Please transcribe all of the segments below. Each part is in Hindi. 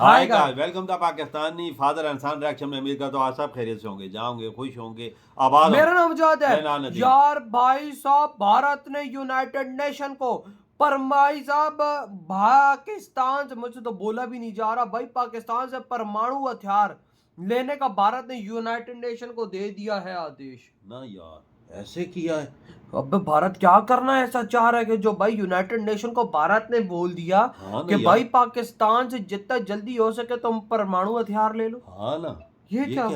Hi guys, welcome to Pakistani father and son reaction में। उम्मीद करता हूँ आप सब खैरियत से होंगे, जाओगे खुश होंगे, आबाद। मेरा नाम जाद है नदीम। यार भाई साहब, भारत ने यूनाइटेड नेशन को भाई साहब पाकिस्तान से, मुझे तो बोला भी नहीं जा रहा भाई, पाकिस्तान से परमाणु हथियार लेने का भारत ने यूनाइटेड नेशन को दे दिया है आदेश। ना यार, ऐसे किया है। अब भारत क्या करना है, ऐसा चाह रहा है कि जो भाई यूनाइटेड नेशन को भारत ने बोल दिया हाँ कि भाई पाकिस्तान से जितना जल्दी हो सके तुम परमाणु हथियार ले लो। हाँ ना, ये क्या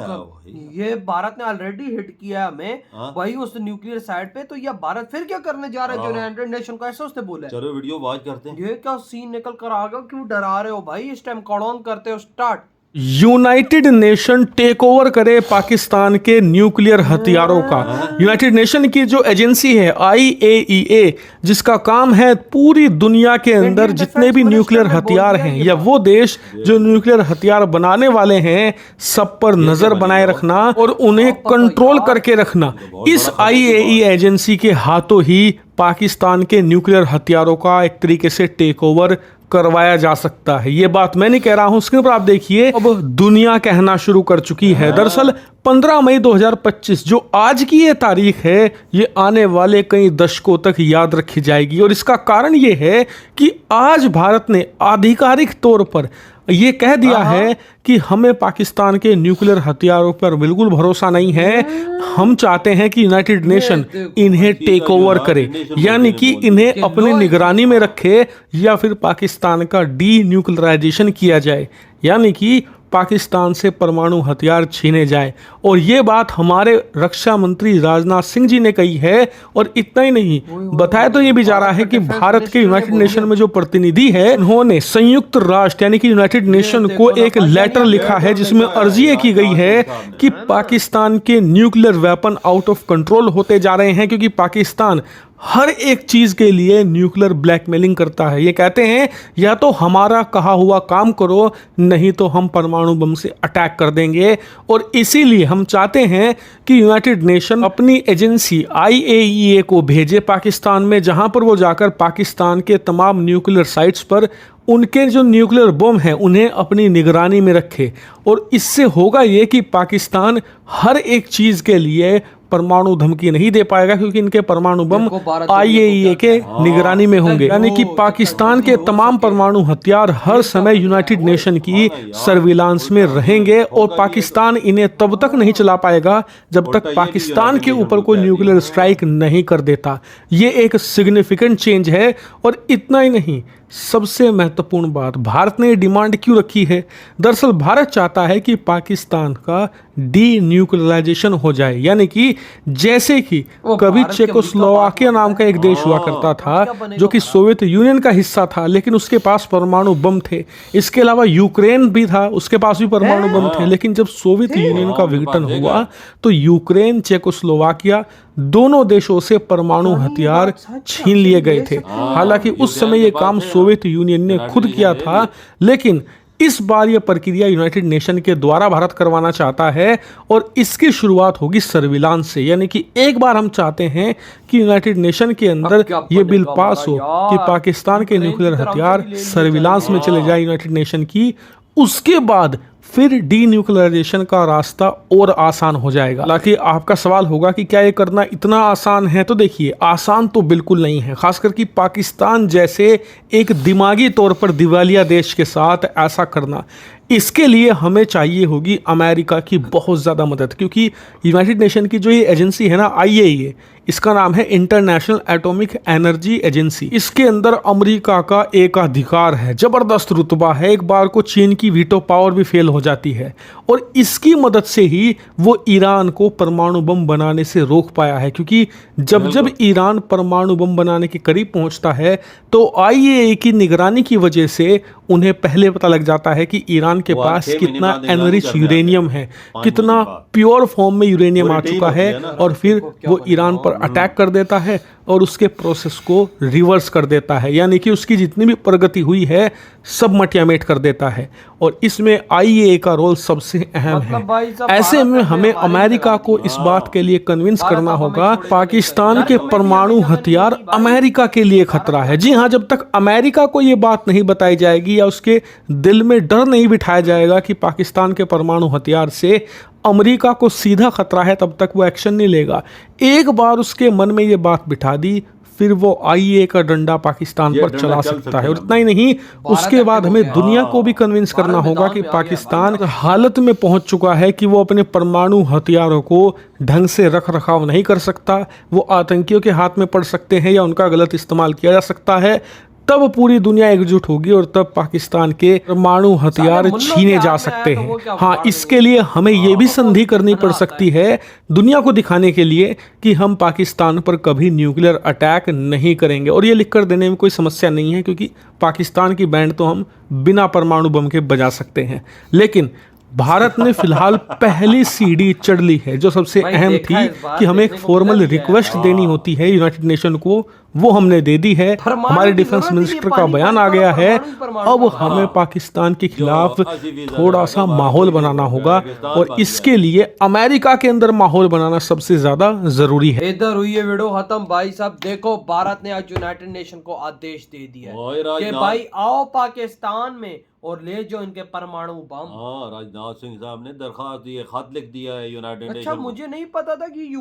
ये भारत ने ऑलरेडी हिट किया है हमें वही उस न्यूक्लियर साइड पे, तो ये भारत फिर क्या करने जा रहा है यूनाइटेड नेशन को, ऐसा उसने बोला है। चलो वीडियो वॉच करते हैं। ये क्या सीन निकल कर आ गया, क्यों डरा रहे हो भाई, इस टाइम काउंटडाउन करते हो, start. United Nation take over करे पाकिस्तान के न्यूक्लियर हथियारों का। यूनाइटेड नेशन की जो एजेंसी है IAEA, जिसका काम है पूरी दुनिया के अंदर जितने भी न्यूक्लियर हथियार हैं या वो देश जो न्यूक्लियर हथियार बनाने वाले हैं सब पर नजर बनाए रखना और उन्हें कंट्रोल करके रखना। इस IAEA एजेंसी के हाथों ही पाकिस्तान के न्यूक्लियर हथियारों का एक तरीके से टेक ओवर करवाया जा सकता है। ये बात मैं नहीं कह रहा हूं, स्क्रीन पर आप देखिए, अब दुनिया कहना शुरू कर चुकी है। दरअसल 15 मई 2025 जो आज की ये तारीख है, ये आने वाले कई दशकों तक याद रखी जाएगी। और इसका कारण ये है कि आज भारत ने आधिकारिक तौर पर ये कह दिया है कि हमें पाकिस्तान के न्यूक्लियर हथियारों पर बिल्कुल भरोसा नहीं है। हम चाहते हैं कि यूनाइटेड नेशन इन्हें टेक ओवर करे, यानी कि इन्हें अपनी निगरानी में रखे या फिर पाकिस्तान का डी न्यूक्लियराइजेशन किया जाए, यानी कि पाकिस्तान से परमाणु हथियार छीने जाए। और ये बात हमारे रक्षा मंत्री राजनाथ सिंह जी ने कही है। और इतना ही नहीं, बताया तो ये भी जा रहा है कि भारत के यूनाइटेड नेशन में जो प्रतिनिधि है, उन्होंने संयुक्त राष्ट्र यानी कि यूनाइटेड नेशन को एक लेटर लिखा है जिसमें अर्जी ये की गई है कि पाकिस्तान के nuclear weapon out of control होते जा रहे हैं, क्योंकि पाकिस्तान हर एक चीज के लिए न्यूक्लियर ब्लैकमेलिंग करता है। ये कहते हैं या तो हमारा कहा हुआ काम करो, नहीं तो हम परमाणु बम से अटैक कर देंगे। और इसीलिए हम चाहते हैं कि यूनाइटेड नेशन अपनी एजेंसी IAEA को भेजे पाकिस्तान में, जहां पर वो जाकर पाकिस्तान के तमाम न्यूक्लियर साइट्स पर उनके जो न्यूक्लियर बम हैं उन्हें अपनी निगरानी में रखे। और इससे होगा ये कि पाकिस्तान हर एक चीज़ के लिए परमाणु धमकी नहीं दे पाएगा, क्योंकि इनके परमाणु बम IAEA के निगरानी में होंगे। यानी कि पाकिस्तान के तमाम परमाणु हथियार हर समय यूनाइटेड नेशन की सर्विलांस में रहेंगे और पाकिस्तान इन्हें तब तक नहीं चला पाएगा जब तक पाकिस्तान के ऊपर कोई न्यूक्लियर स्ट्राइक नहीं कर देता। ये एक सिग्निफिकेंट चेंज है। और इतना ही नहीं, सबसे महत्वपूर्ण बात, भारत ने डिमांड क्यों रखी है? दरअसल भारत चाहता है कि पाकिस्तान का डी न्यूक्लियराइजेशन हो जाए, यानी कि जैसे कि कभी चेकोस्लोवाकिया नाम का एक देश हुआ करता था जो कि सोवियत यूनियन का हिस्सा था, लेकिन उसके पास परमाणु बम थे। इसके अलावा यूक्रेन भी था, उसके पास भी परमाणु बम थे। लेकिन जब सोवियत यूनियन का विघटन हुआ तो यूक्रेन, चेकोस्लोवाकिया दोनों देशों से परमाणु हथियार छीन लिए गए थे। हालांकि उस समय ये काम सोवियत यूनियन ने खुद किया था, लेकिन इस बार यह प्रक्रिया यूनाइटेड नेशन के द्वारा भारत करवाना चाहता है। और इसकी शुरुआत होगी सर्विलांस से, यानी कि एक बार हम चाहते हैं कि यूनाइटेड नेशन के अंदर ये बिल पास हो कि पाकिस्तान के न्यूक्लियर हथियार सर्विलांस में चले जाए यूनाइटेड नेशन की। उसके बाद फिर डी न्यूक्लियराइजेशन का रास्ता और आसान हो जाएगा। हालांकि आपका सवाल होगा कि क्या ये करना इतना आसान है? तो देखिए, आसान तो बिल्कुल नहीं है, खासकर कि पाकिस्तान जैसे एक दिमागी तौर पर दिवालिया देश के साथ ऐसा करना। इसके लिए हमें चाहिए होगी अमेरिका की बहुत ज़्यादा मदद, क्योंकि यूनाइटेड नेशन की जो ये एजेंसी है ना IAEA, इसका नाम है इंटरनेशनल एटॉमिक एनर्जी एजेंसी। इसके अंदर अमेरिका का एक अधिकार है, जबरदस्त रुतबा है। एक बार को चीन की वीटो पावर भी फेल हो जाती है, और इसकी मदद से ही वो ईरान को परमाणु बम बनाने से रोक पाया है। क्योंकि जब ईरान परमाणु बम बनाने के करीब पहुंचता है तो IAEA की निगरानी की वजह से उन्हें पहले पता लग जाता है कि ईरान के पास कितना एनरिच यूरेनियम है, कितना प्योर फॉर्म में यूरेनियम आ चुका है। और फिर वो ईरान पर अटैक कर देता है और उसके प्रोसेस को रिवर्स कर देता है, यानी कि उसकी जितनी भी प्रगति हुई है सब मटियामेट कर देता है। और इसमें IAEA का रोल सबसे सबसे अहम है। मतलब भाई साहब ऐसे भारत में ने हमें हमारी अमेरिका जगह को दी इस है। बात के लिए कन्विंस भारत करना अब हमें होगा छोड़ेगा पाकिस्तान नहीं। के भारत में परमाणु भी हमें हथियार जगह नहीं भाई। अमेरिका के लिए खतरा है। जी हाँ, जब तक अमेरिका को ये बात नहीं बताई जाएगी या उसके दिल में डर नहीं बिठाया जाएगा कि पाकिस्तान के परमाणु हथियार से अमेरिका को सीधा खतरा है, तब तक वो एक्शन नहीं लेगा। एक बार उसके मन में ये बात बिठा दी, फिर वो आईए का डंडा पाकिस्तान ये पर डंडा चला चल सकता है। और सकता इतना ही नहीं, उसके एक्टिव बाद हो हमें गया। दुनिया को भी कन्विंस करना भारत होगा मैदान कि में आ गया पाकिस्तान भाई। हालत में पहुंच चुका है कि वो अपने परमाणु हथियारों को ढंग से रख रखाव नहीं कर सकता। वो आतंकियों के हाथ में पड़ सकते हैं या उनका गलत इस्तेमाल किया जा सकता है। तब पूरी दुनिया एकजुट होगी और तब पाकिस्तान के परमाणु हथियार मुल्लों के छीने हाथ जा में सकते आया तो वो हैं। क्या हाँ, उखाड़ इसके देंगे। लिए हमें ये भी संधि करनी पड़ आता सकती है दुनिया को दिखाने के लिए कि हम पाकिस्तान पर कभी न्यूक्लियर अटैक नहीं करेंगे। और ये लिखकर देने में कोई समस्या नहीं है, क्योंकि पाकिस्तान की बैंड तो हम बिना परमाणु बम के बजा सकते हैं। लेकिन भारत ने फिलहाल पहली सीढ़ी चढ़ ली है, जो सबसे भाई अहम देखा थी है इस बार, कि हमें एक देखने को फॉर्मल मिला भी है। रिक्वेस्ट देनी होती है यूनाइटेड नेशन को, वो हमने दे दी है। परमाणु हमारे की डिफेंस जरूरत ही नहीं, मिनिस्टर का पानी बयान पानी आ करो, गया है। परमाणु ही परमाणु अब का। हमें पाकिस्तान के खिलाफ जो 80% थोड़ा सा हमारा माहौल कोई बनाना नहीं होगा, पाकिस्तान और बन इसके गया। लिए अमेरिका के अंदर माहौल बनाना सबसे ज्यादा जरूरी है। इधर हुई है वीडियो खत्म भाई साहब। देखो भारत ने आज यूनाइटेड नेशन को आदेश दे दिया ओए है राजनाथ। कि भाई आओ पाकिस्तान में और ले जाओ इनके परमाणु बम। हाँ, राजनाथ सिंह साहब ने दरखास्त दी है, खत लिख दिया है यूनाइटेड अच्छा, नेशन को। मुझे नहीं पता था कि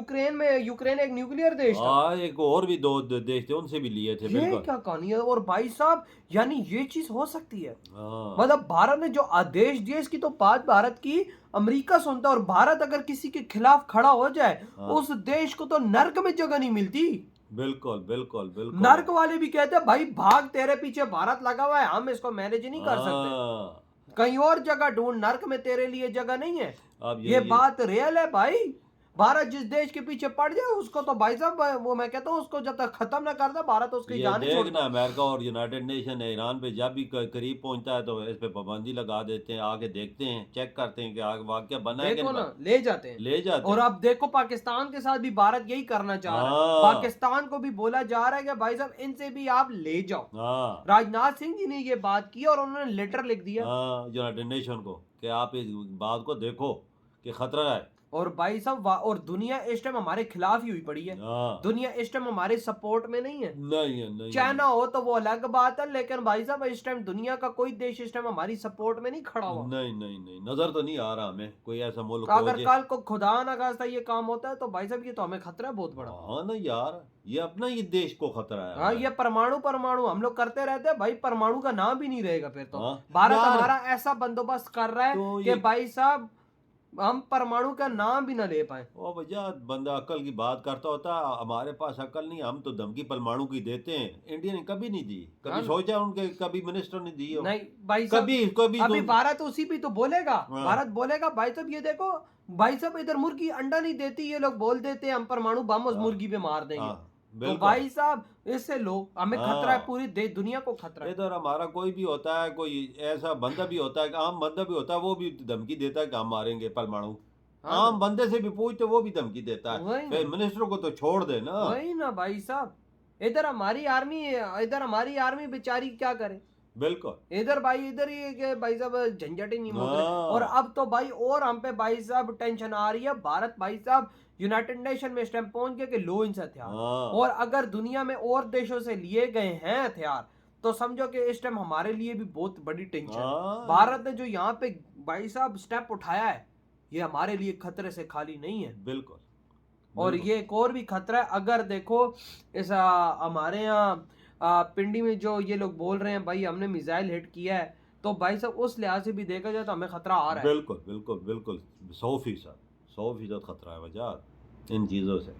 यूक्रेन एक न्यूक्लियर देश था। हाँ, एक और भी दो देश थे, उनसे भी लिए थे। ये बिल्कुल। क्या कहानी है। और भाई साहब यानी ये चीज हो सकती है। हाँ, मतलब भारत ने जो आदेश दिए, इसकी तो बात भारत की अमेरिका सुनता है। और भारत अगर किसी के खिलाफ खड़ा हो जाए, हाँ। उस देश को तो नर्क में जगह नहीं मिलती। बिल्कुल बिल्कुल बिल्कुल। नर्क वाले भी कहते हैं भाई भाग, तेरे पीछे भारत लगा हुआ है, हम इसको मैनेज नहीं कर सकते, हाँ, कहीं और जगह ढूंढ, नर्क में तेरे लिए जगह नहीं है। अब ये बात रियल है भाई। भारत जिस देश के पीछे पड़ जाए उसको तो भाई साहब, वो मैं कहता हूँ, उसको जब तक खत्म ना कर दे भारत उसकी ये जान नहीं देखना, छोड़ता। अमेरिका और यूनाइटेड नेशन है ईरान पे जब भी करीब पहुंचता है तो इस पे पाबंदी लगा देते हैं। आगे देखते हैं, चेक करते हैं कि आगे वाकया बना है कि देखो नहीं ना, बना। ले जाते हैं। ले जाते और हैं। अब देखो पाकिस्तान के साथ भी भारत यही करना चाह रहा है। हाँ। पाकिस्तान को भी बोला जा रहा है कि भाई साहब इनसे भी आप ले जाओ। हाँ राजनाथ सिंह जी ने ये बात की और उन्होंने लेटर लिख दिया। हाँ, यूनाइटेड नेशन को कि आप इस बात को देखो कि खतरा है। और भाई साहब और दुनिया इस टाइम हमारे खिलाफ ही हुई पड़ी है। हाँ, दुनिया इस टाइम हमारे सपोर्ट में नहीं है। नहीं है, नहीं चाइना हो तो वो अलग बात है, लेकिन भाई साहब इस टाइम दुनिया का कोई देश इस टाइम हमारी सपोर्ट में नहीं खड़ा हुआ। नहीं नहीं नहीं, नजर तो नहीं आ रहा हमें कोई ऐसा मुल्क तो हो अगर जे- कल को खुदा ना खास्ता ये काम होता है तो भाई साहब ये तो हमें खतरा है बहुत बड़ा। हाँ ना यार, ये अपना ही देश को खतरा है। हाँ, ये परमाणु हम लोग करते रहते हैं भाई, परमाणु का नाम भी नहीं रहेगा फिर तो। हाँ, भारत यार। हमारा ऐसा बंदोबस्त कर रहा है तो कि ये- भाई साहब हम परमाणु का नाम भी ना ले पाए। ओ भैया, बंदा अकल की बात करता होता, हमारे पास अकल नहीं, हम तो धमकी परमाणु की देते हैं। इंडिया ने कभी नहीं दी, हाँ। कभी सोचा उनके, कभी मिनिस्टर ने दी हो। नहीं भाई साहब, कभी कभी अभी तो- भारत उसी भी तो बोलेगा। हाँ। भारत बोलेगा भाई साहब ये देखो, भाई साहब इधर मुर्गी अंडा नहीं देती, ये लोग बोल देते हैं हम परमाणु बम उस हाँ। मुर्गी पे मार देंगे। हाँ, तो बिल्कुल। भाई साहब इससे लो हमें खतरा है, हाँ। पूरी दुनिया को खतरा है। इधर हमारा कोई भी होता है, कोई ऐसा बंदा भी होता है, आम बंदा भी होता है, वो भी धमकी देता है कि हम मारेंगे परमाणु। हाँ। आम बंदे से भी पूछते, वो भी धमकी देता वही है। ना। फिर मिनिस्टर को तो छोड़ दे ना। वही ना भाई साहब, इधर हमारी आर्मी बेचारी क्या करे। बिल्कुल। इधर भाई इधर ही के भाई साहब झंझट ही नहीं मुक रहे। हाँ। और अब तो भाई और हम पे भाई साहब टेंशन आ रही है। भारत भाई साहब यूनाइटेड नेशन में इस टाइम पहुंच गए कि लो इनसे हथियार। हाँ। और अगर दुनिया में और देशों से लिए गए हैं हथियार तो समझो कि इस टाइम हमारे लिए भी बहुत बड़ी टेंशन है। हाँ। भारत ने जो यहाँ पे भाई साहब स्टेप उठाया है, ये हमारे लिए खतरे से खाली नहीं है। बिल्कुल। और बिल्कुल। ये एक और भी खतरा है। अगर देखो इस हमारे यहाँ पिंडी में जो ये लोग बोल रहे हैं भाई हमने मिसाइल हिट किया है, तो भाई साहब उस लिहाज से भी देखा जाए तो हमें खतरा आ रहा है। बिल्कुल बिल्कुल बिल्कुल, 100% खतरा है वजह इन चीजों से,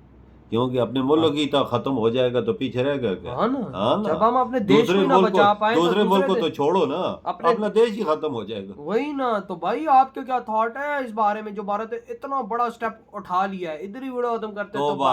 क्योंकि अपने मुल्क की तो खत्म हो जाएगा तो पीछे रहेगा क्या। हाँ ना, हाँ ना। जब हम अपने देश को ही ना बचा पाए दूसरे मुल्क को तो देश- छोड़ो ना, अपने- अपना देश ही खत्म हो जाएगा। वही ना। तो भाई आपके क्या थॉट है इस बारे में, जो भारत ने इतना बड़ा स्टेप उठा लिया है। इधर ही वीडियो खत्म करते हैं तो तो